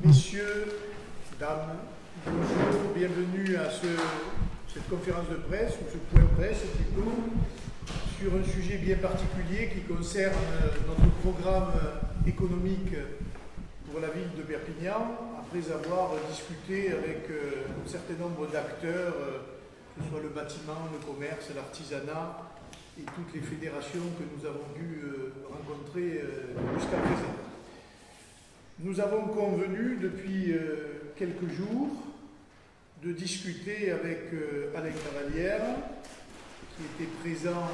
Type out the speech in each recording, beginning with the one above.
Messieurs, dames, bonjour, bienvenue à cette conférence de presse, ou ce point presse plutôt, sur un sujet bien particulier qui concerne notre programme économique pour la ville de Perpignan, après avoir discuté avec un certain nombre d'acteurs, que ce soit le bâtiment, le commerce, l'artisanat et toutes les fédérations que nous avons dû rencontrer jusqu'à présent. Nous avons convenu depuis quelques jours de discuter avec Alain Cavalière, qui était présent,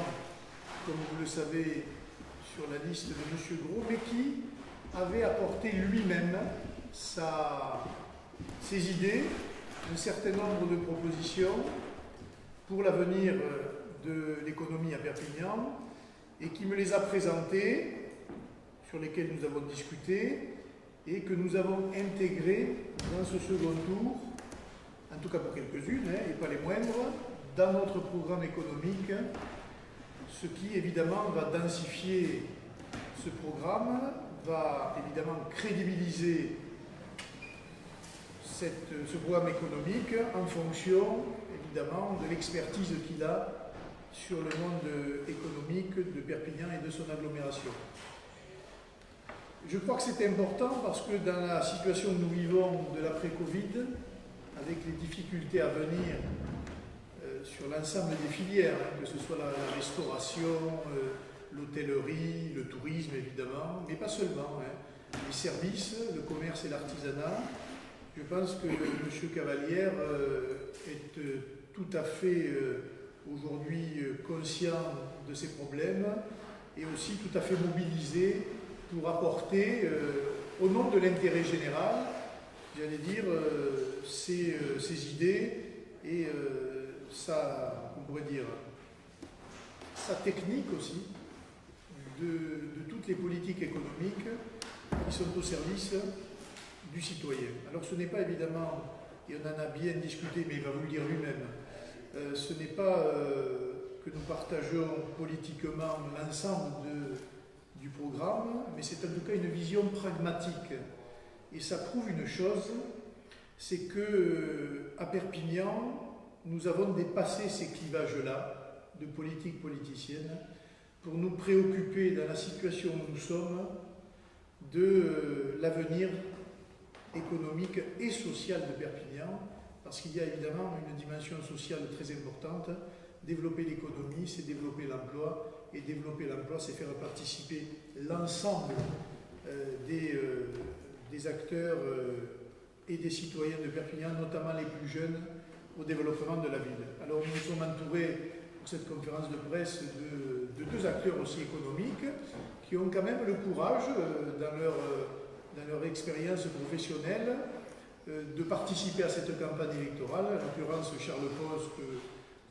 comme vous le savez, sur la liste de M. Gros, mais qui avait apporté lui-même ses idées, un certain nombre de propositions pour l'avenir de l'économie à Perpignan, et qui me les a présentées, sur lesquelles nous avons discuté, et que nous avons intégrées dans ce second tour, en tout cas pour quelques-unes, et pas les moindres, dans notre programme économique, ce qui évidemment va densifier ce programme, va évidemment crédibiliser ce programme économique en fonction évidemment de l'expertise qu'il a sur le monde économique de Perpignan et de son agglomération. Je crois que c'est important parce que dans la situation que nous vivons de l'après-Covid, avec les difficultés à venir sur l'ensemble des filières, que ce soit la restauration, l'hôtellerie, le tourisme évidemment, mais pas seulement, les services, le commerce et l'artisanat, je pense que M. Cavalière est tout à fait aujourd'hui conscient de ces problèmes et aussi tout à fait mobilisé pour apporter, au nom de l'intérêt général, j'allais dire, ses idées et sa technique aussi de toutes les politiques économiques qui sont au service du citoyen. Alors ce n'est pas évidemment, et on en a bien discuté, mais il va vous le dire lui-même, ce n'est pas que nous partageons politiquement l'ensemble du programme, mais c'est en tout cas une vision pragmatique. Et ça prouve une chose, c'est qu'à Perpignan, nous avons dépassé ces clivages-là de politique politicienne pour nous préoccuper dans la situation où nous sommes de l'avenir économique et social de Perpignan, parce qu'il y a évidemment une dimension sociale très importante. Développer l'économie, c'est développer l'emploi, et développer l'emploi, c'est faire participer l'ensemble des acteurs et des citoyens de Perpignan, notamment les plus jeunes, au développement de la ville. Alors nous sommes entourés pour cette conférence de presse de deux acteurs aussi économiques qui ont quand même le courage, dans leur expérience professionnelle, de participer à cette campagne électorale, en l'occurrence Charles Pos, que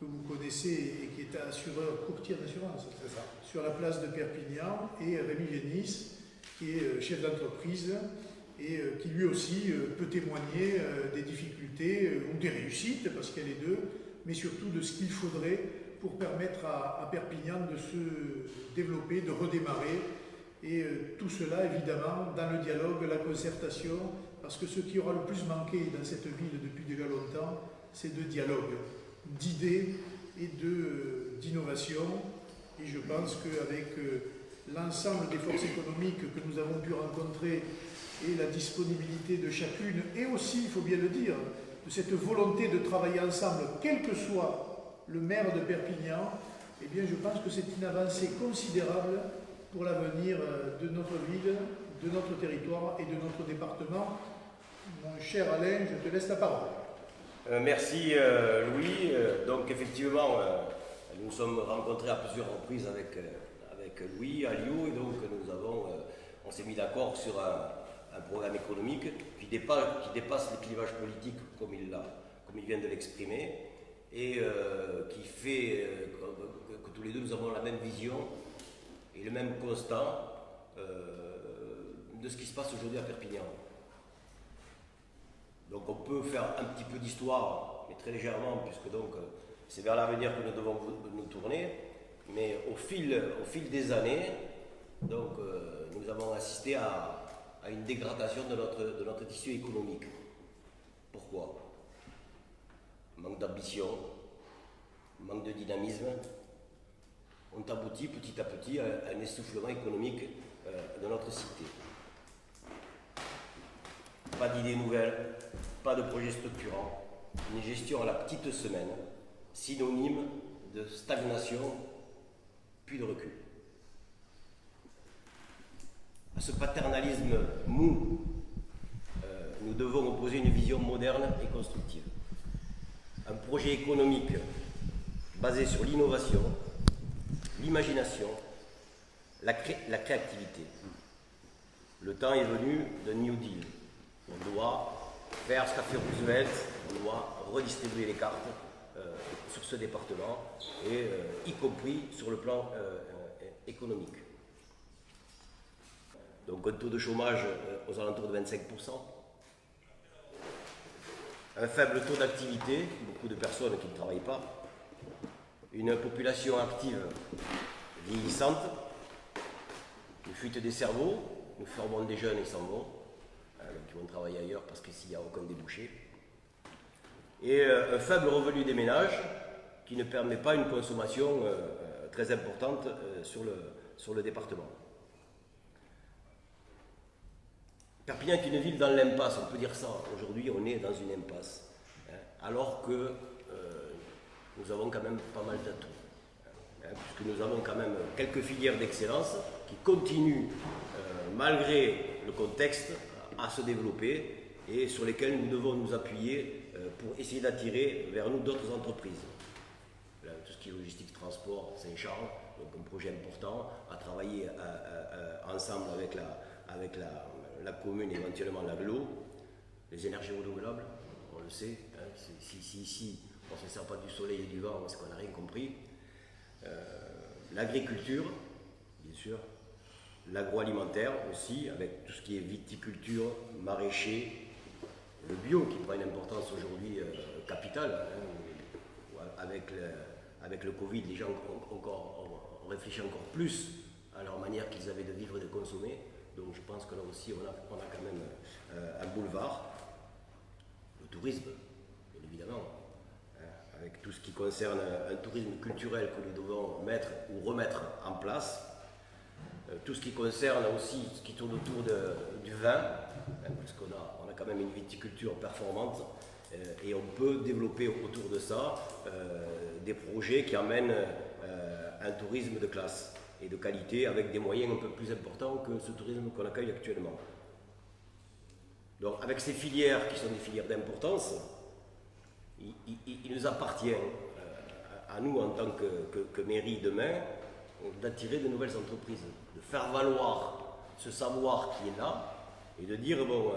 vous connaissez et qui est assureur, courtier d'assurance, c'est ça, sur la place de Perpignan, et Rémi Génis, qui est chef d'entreprise et qui lui aussi peut témoigner des difficultés ou des réussites, parce qu'il y a les deux, mais surtout de ce qu'il faudrait pour permettre à Perpignan de se développer, de redémarrer, et tout cela évidemment dans le dialogue, la concertation, parce que ce qui aura le plus manqué dans cette ville depuis déjà longtemps, c'est de dialogue, d'idées et d'innovation. Et je pense qu'avec l'ensemble des forces économiques que nous avons pu rencontrer et la disponibilité de chacune, et aussi, il faut bien le dire, de cette volonté de travailler ensemble, quel que soit le maire de Perpignan, eh bien je pense que c'est une avancée considérable pour l'avenir de notre ville, de notre territoire et de notre département. Mon cher Alain, je te laisse la parole. Merci Louis. Donc effectivement, nous nous sommes rencontrés à plusieurs reprises avec Louis à Lyon, et donc on s'est mis d'accord sur un programme économique qui dépasse les clivages politiques comme il vient de l'exprimer, et qui fait que tous les deux nous avons la même vision et le même constat de ce qui se passe aujourd'hui à Perpignan. Donc on peut faire un petit peu d'histoire, mais très légèrement, puisque donc c'est vers l'avenir que nous devons nous tourner. Mais au fil des années, donc nous avons assisté à à une dégradation de notre tissu économique. Pourquoi? Manque d'ambition, manque de dynamisme, ont abouti petit à petit à un essoufflement économique de notre cité. Pas d'idées nouvelles, pas de projets structurants, une gestion à la petite semaine, synonyme de stagnation puis de recul. À ce paternalisme mou, nous devons opposer une vision moderne et constructive. Un projet économique basé sur l'innovation, l'imagination, la créativité. Le temps est venu d'un New Deal. On doit faire ce qu'a fait Roosevelt, on doit redistribuer les cartes sur ce département, et y compris sur le plan économique. Donc un taux de chômage aux alentours de 25%, un faible taux d'activité, beaucoup de personnes qui ne travaillent pas, une population active vieillissante, une fuite des cerveaux, nous formons des jeunes et ils s'en vont, qui vont travailler ailleurs parce qu'ici il n'y a aucun débouché, et un faible revenu des ménages qui ne permet pas une consommation très importante sur le département. Perpignan est une ville dans l'impasse, on peut dire ça. Aujourd'hui, on est dans une impasse, alors que nous avons quand même pas mal d'atouts, puisque nous avons quand même quelques filières d'excellence qui continuent, malgré le contexte, à se développer et sur lesquelles nous devons nous appuyer pour essayer d'attirer vers nous d'autres entreprises. Tout ce qui est logistique, transport, Saint-Charles, donc un projet important à travailler ensemble avec la commune et éventuellement l'agglo. Les énergies renouvelables, on le sait, si ici on ne se sert pas du soleil et du vent, c'est qu'on n'a rien compris. L'agriculture, bien sûr, l'agroalimentaire aussi, avec tout ce qui est viticulture, maraîcher, le bio qui prend une importance aujourd'hui capitale. Avec le Covid, les gens ont réfléchi encore plus à leur manière qu'ils avaient de vivre et de consommer. Donc je pense que là aussi on a quand même un boulevard. Le tourisme, bien évidemment, avec tout ce qui concerne un tourisme culturel que nous devons mettre ou remettre en place. Tout ce qui concerne aussi ce qui tourne autour du vin, parce qu'on a quand même une viticulture performante, et on peut développer autour de ça des projets qui amènent un tourisme de classe et de qualité avec des moyens un peu plus importants que ce tourisme qu'on accueille actuellement. Donc avec ces filières qui sont des filières d'importance, il nous appartient à nous en tant que mairie demain d'attirer de nouvelles entreprises, de faire valoir ce savoir qui est là et de dire bon,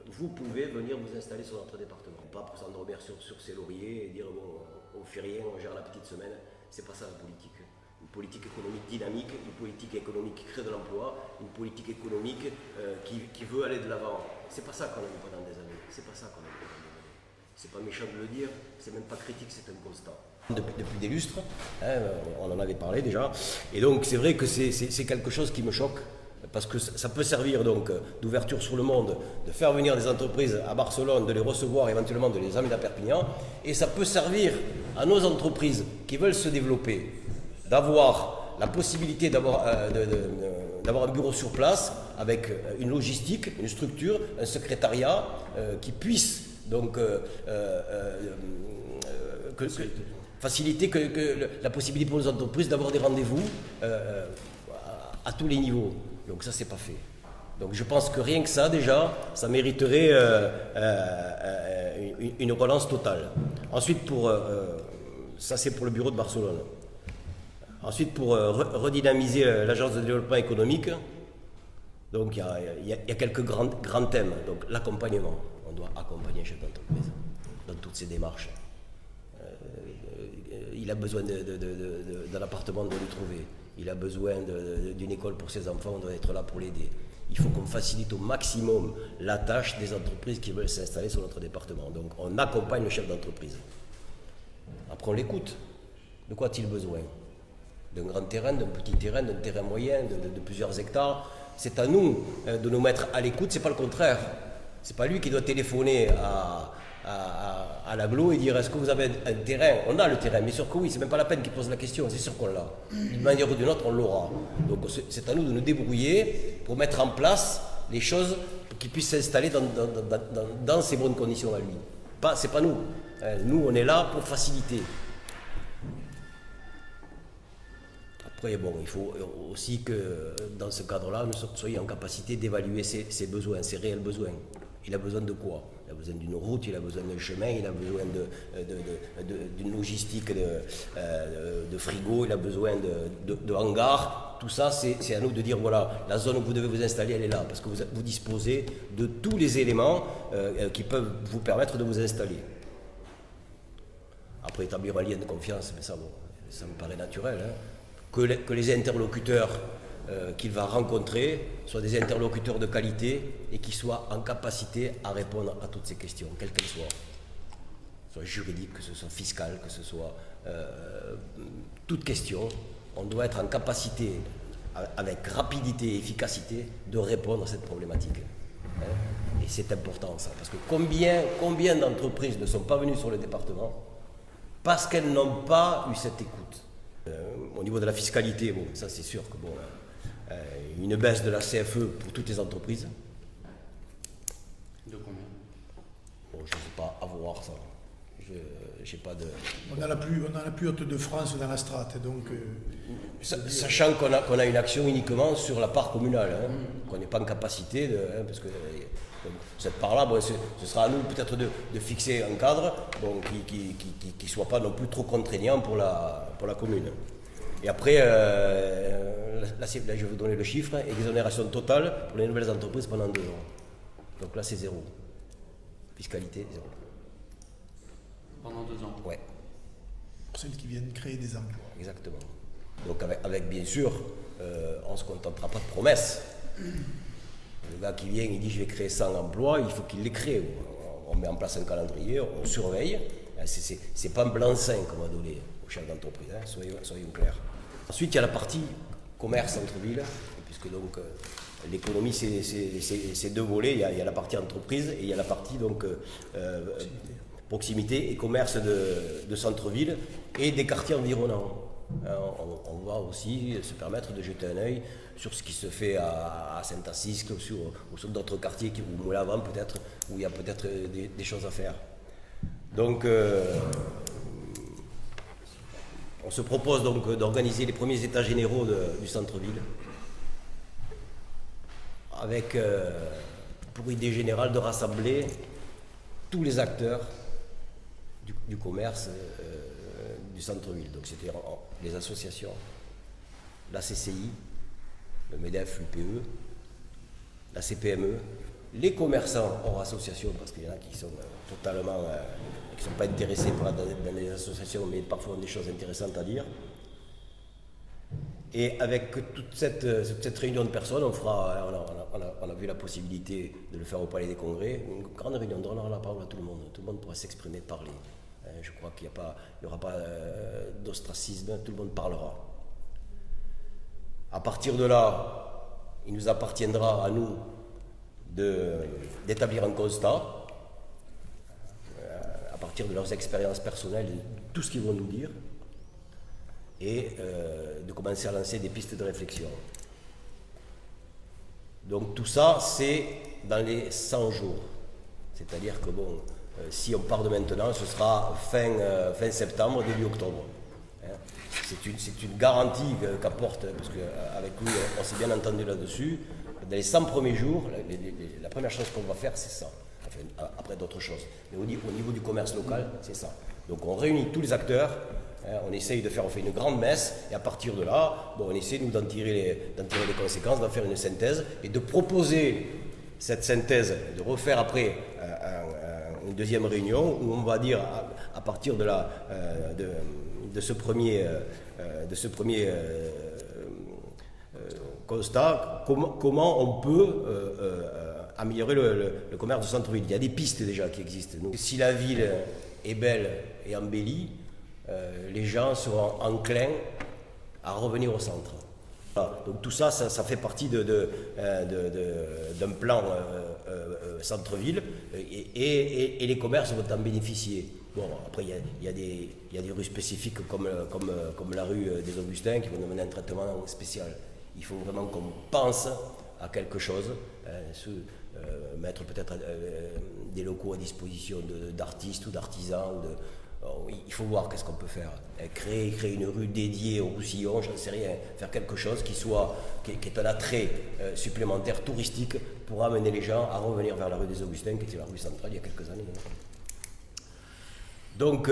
vous pouvez venir vous installer sur notre département. Pas pour s'endormir sur ses lauriers et dire bon, on fait rien, on gère la petite semaine. C'est pas ça la politique. Une politique économique dynamique, une politique économique qui crée de l'emploi, une politique économique qui veut aller de l'avant. C'est pas ça qu'on a eu pendant des années. C'est pas ça qu'on a eu pendant des années. C'est pas méchant de le dire, c'est même pas critique, c'est un constat. Depuis des lustres, on en avait parlé déjà, et donc c'est vrai que c'est quelque chose qui me choque, parce que ça peut servir donc d'ouverture sur le monde, de faire venir des entreprises à Barcelone, de les recevoir, éventuellement de les amener à Perpignan, et ça peut servir à nos entreprises qui veulent se développer, d'avoir la possibilité d'avoir un bureau sur place, avec une logistique, une structure, un secrétariat qui puisse donc faciliter la possibilité pour les entreprises d'avoir des rendez-vous à tous les niveaux. Donc ça, c'est pas fait. Donc je pense que rien que ça, déjà, ça mériterait une relance totale. Ensuite, ça c'est pour le bureau de Barcelone. Ensuite, pour redynamiser l'agence de développement économique, donc il y a quelques grands thèmes. Donc l'accompagnement, on doit accompagner un chef d'entreprise dans toutes ses démarches. Il a besoin d'un appartement, on doit lui trouver. Il a besoin d'une école pour ses enfants, on doit être là pour l'aider. Il faut qu'on facilite au maximum la tâche des entreprises qui veulent s'installer sur notre département. Donc on accompagne le chef d'entreprise. Après on l'écoute. De quoi a-t-il besoin? D'un grand terrain, d'un petit terrain, d'un terrain moyen, de plusieurs hectares. c'est à nous de nous mettre à l'écoute, c'est pas le contraire. C'est pas lui qui doit téléphoner à l'agglo et dire est-ce que vous avez un terrain? On a le terrain, bien sûr que oui, c'est même pas la peine qu'il pose la question, c'est sûr qu'on l'a. D'une manière ou d'une autre, on l'aura. Donc c'est à nous de nous débrouiller pour mettre en place les choses pour qu'il puisse s'installer dans ces bonnes conditions à lui. C'est pas nous. Nous, on est là pour faciliter. Après, bon, il faut aussi que dans ce cadre-là, nous soyons en capacité d'évaluer ses besoins, ses réels besoins. Il a besoin de quoi? Il a besoin d'une route, il a besoin d'un chemin, il a besoin d'une logistique de frigo, il a besoin de hangars. Tout ça, c'est à nous de dire, voilà, la zone où vous devez vous installer, elle est là, parce que vous disposez de tous les éléments qui peuvent vous permettre de vous installer. Après, établir un lien de confiance, mais ça, bon, ça me paraît naturel, hein. Que les interlocuteurs qu'il va rencontrer soient des interlocuteurs de qualité et qui soient en capacité à répondre à toutes ces questions, quelles qu'elles soient. Que ce soit juridique, que ce soit fiscal, que ce soit toute question. On doit être en capacité, avec rapidité et efficacité, de répondre à cette problématique. Et c'est important ça, parce que combien d'entreprises ne sont pas venues sur le département parce qu'elles n'ont pas eu cette écoute. Au niveau de la fiscalité, bon, ça c'est sûr que bon, une baisse de la CFE pour toutes les entreprises. De combien? Bon, je ne sais pas, à voir ça. J'ai pas de... On a la plus haute de France dans la strate, donc... Sachant qu'on a une action uniquement sur la part communale, hein, qu'on n'est pas en capacité de... Hein, parce que cette part-là, bon, ce sera à nous peut-être de fixer un cadre bon, qui ne soit pas non plus trop contraignant pour la commune. Et après, là, je vais vous donner le chiffre, exonération totale pour les nouvelles entreprises pendant 2 ans. Donc là, c'est 0. Fiscalité, 0. Pendant 2 ans? Ouais. Pour celles qui viennent créer des emplois. Exactement. Donc avec bien sûr, on ne se contentera pas de promesses. Le gars qui vient, il dit je vais créer 100 emplois, il faut qu'il les crée. On met en place un calendrier, on surveille. C'est pas un blanc-seing qu'on va donner aux chefs d'entreprise, hein, soyons clairs. Ensuite, il y a la partie commerce centre-ville, puisque donc l'économie c'est 2 volets. Il y a la partie entreprise et il y a la partie donc proximité et commerce de centre-ville et des quartiers environnants. On va aussi se permettre de jeter un œil sur ce qui se fait à Saint-Assisque ou sur d'autres quartiers ou Moulavant peut-être, où il y a peut-être des choses à faire. Donc on se propose donc d'organiser les premiers états généraux du centre-ville avec pour idée générale de rassembler tous les acteurs du commerce du centre-ville. Donc c'était les associations, la CCI, le MEDEF, l'UPE, la CPME, les commerçants hors association, parce qu'il y en a qui sont totalement, qui ne sont pas intéressés dans les associations, mais parfois ont des choses intéressantes à dire. Et avec toute cette réunion de personnes, on a vu la possibilité de le faire au Palais des Congrès, une grande réunion, on donnera la parole à tout le monde pourra s'exprimer, parler. Je crois qu'il n'y aura pas d'ostracisme, tout le monde parlera. À partir de là, il nous appartiendra à nous d'établir un constat, à partir de leurs expériences personnelles, de tout ce qu'ils vont nous dire, et de commencer à lancer des pistes de réflexion. Donc tout ça, c'est dans les 100 jours. C'est-à-dire que bon, si on part de maintenant, ce sera fin septembre, début octobre. C'est une garantie qu'apporte, parce qu'avec lui, on s'est bien entendu là-dessus. Dans les 100 premiers jours, la première chose qu'on va faire, c'est ça. Enfin, après d'autres choses. Mais au niveau du commerce local, c'est ça. Donc on réunit tous les acteurs, on essaye on fait une grande messe, et à partir de là, bon, on essaie nous d'en tirer les conséquences, d'en faire une synthèse, et de proposer cette synthèse, de refaire après une deuxième réunion, où on va dire, à partir de ce premier constat, comment on peut améliorer le commerce du centre-ville. Il y a des pistes déjà qui existent. Donc, si la ville est belle et embellie, les gens seront enclins à revenir au centre. Voilà. Donc tout ça, ça fait partie d'un plan centre-ville et les commerces vont en bénéficier. Bon, après, il y a des rues spécifiques comme la rue des Augustins qui vont demander un traitement spécial. Il faut vraiment qu'on pense à quelque chose, mettre peut-être des locaux à disposition d'artistes ou d'artisans. Il faut voir qu'est-ce qu'on peut faire. Créer une rue dédiée au Roussillon, j'en sais rien. Faire quelque chose qui est un attrait supplémentaire touristique pour amener les gens à revenir vers la rue des Augustins, qui était la rue centrale il y a quelques années. Donc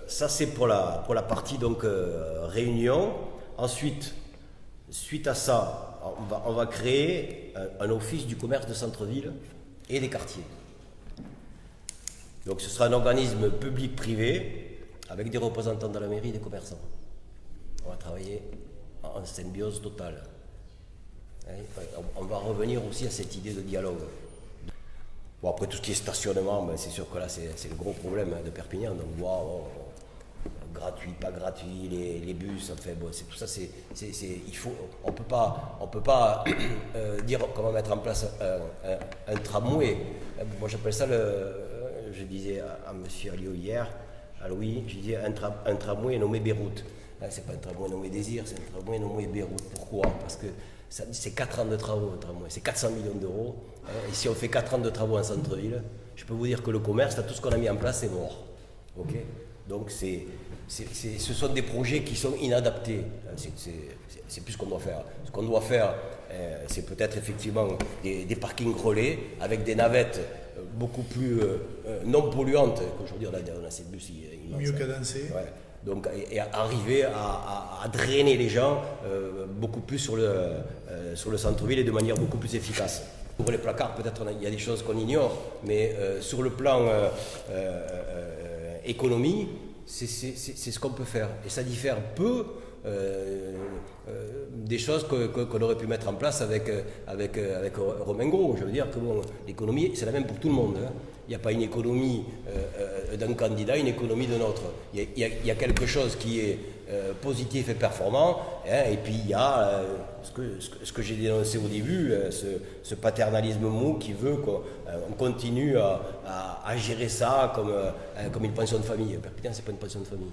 ça c'est pour la partie réunion. Ensuite, suite à ça, on va créer un office du commerce de centre-ville et des quartiers. Donc ce sera un organisme public-privé avec des représentants de la mairie et des commerçants. On va travailler en symbiose totale. On va revenir aussi à cette idée de dialogue. Bon, après tout ce qui est stationnement, c'est sûr que là c'est le gros problème de Perpignan. Donc gratuit, pas gratuit, les bus, enfin bon, c'est tout ça. On peut pas dire qu'on va mettre en place un tramway. Moi j'appelle ça je disais à M. Alliot hier, à Louis, je disais un tramway nommé Beyrouth. C'est pas un tramway nommé Désir, c'est un tramway nommé Beyrouth. Pourquoi? Parce que c'est 4 ans de travaux, un tramway, c'est 400 millions d'euros. Et si on fait 4 ans de travaux en centre-ville, je peux vous dire que le commerce, tout ce qu'on a mis en place, c'est mort. Okay. Donc ce sont des projets qui sont inadaptés. C'est plus ce qu'on doit faire. Ce qu'on doit faire, c'est peut-être effectivement des parkings relais avec des navettes beaucoup plus non polluantes qu'aujourd'hui. On a ces bus immenses. Mieux cadencés. Ouais. Donc, et arriver à drainer les gens beaucoup plus sur le centre-ville et de manière beaucoup plus efficace. Pour les placards, peut-être il y a des choses qu'on ignore, mais sur le plan économie, c'est ce qu'on peut faire. Et ça diffère peu des choses qu'on aurait pu mettre en place avec Romain Gros. Je veux dire que l'économie, c'est la même pour tout le monde. Hein. Il n'y a pas une économie d'un candidat, une économie d'un autre. Il y a quelque chose qui est positif et performant, hein, et puis il y a ce que j'ai dénoncé au début, ce paternalisme mou qui veut qu'on continue à gérer ça comme une pension de famille. Perpignan, c'est pas une pension de famille.